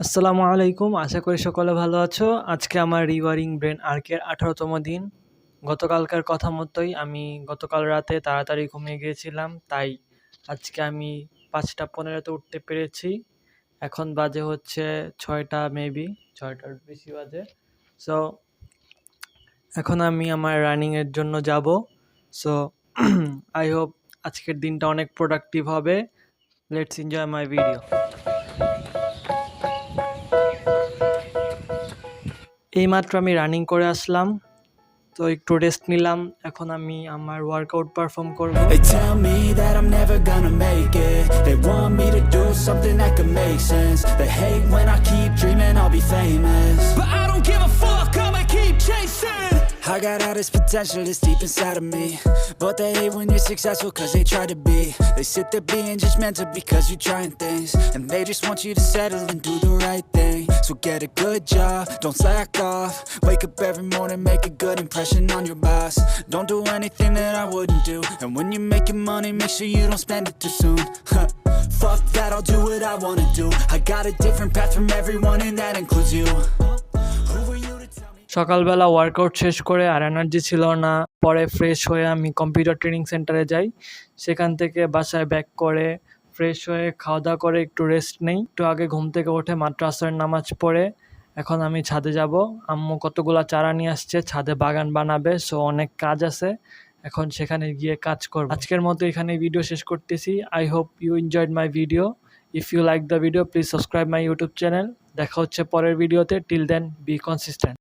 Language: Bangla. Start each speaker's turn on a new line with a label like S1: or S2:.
S1: আসসালামু আলাইকুম। আশা করি সকলে ভালো আছো। আজকে আমার রিওয়ারিং ব্রেন আর্কের 18তম দিন। গতকালকার কথা মতোই আমি গতকাল রাতে তাড়াতাড়ি ঘুমিয়ে গিয়েছিলাম। তাই আজকে আমি 5:15-তে উঠতে পেরেছি। এখন বাজে হচ্ছে 6টা, মেবি 6টার বেশি বাজে। সো এখন আমি আমার রানিংয়ের জন্য যাব। সো আই হোপ আজকের দিনটা অনেক প্রোডাক্টিভ হবে। Let's enjoy my video. এইমাত্র আমি রানিং করে আসলাম, তো একটু রেস্ট নিলাম। এখন আমি আমার ওয়ার্কআউট পারফর্ম করব।
S2: They tell me that I'm never gonna make it. They want me to do something that could make sense. They hate when I keep dreaming I'll be famous, but I don't give a fuck, I'ma keep chasing. I got all this potential that's deep inside of me, but they hate when you're successful cause they try to be. They sit there being judgmental because you're trying things, and they just want you to settle and do the right thing. So get a good job, don't slack off. Wake up every morning, make a good impression on your boss. Don't do anything that I wouldn't do, and when you're making money, make sure you don't spend it too soon. Fuck that, I'll do what I wanna do. I got a different path from everyone and that includes you. Who are you to tell me?
S1: সকালবেলা ওয়ার্কআউট শেষ করে আর এনার্জি ছিল না। পরে ফ্রেশ হয়ে আমি কম্পিউটার ট্রেনিং সেন্টারে যাই। সেখান থেকে বাসায় ব্যাক করে ফ্রেশ হয়ে খাওয়া দাওয়া করে একটু রেস্ট নেই। একটু আগে ঘুম থেকে উঠে মাত্র আসরের নামাজ পড়ে এখন আমি ছাদে যাব। আম্মু কতগুলা চারা নিয়ে আসছে, ছাদে বাগান বানাবে। সো অনেক কাজ আছে, এখন সেখানে গিয়ে কাজ করব। আজকের মতো এখানে ভিডিও শেষ করতেছি। I hope you enjoyed my video. If you like the video please subscribe my YouTube channel. দেখা হচ্ছে পরের ভিডিওতে। Till then be consistent.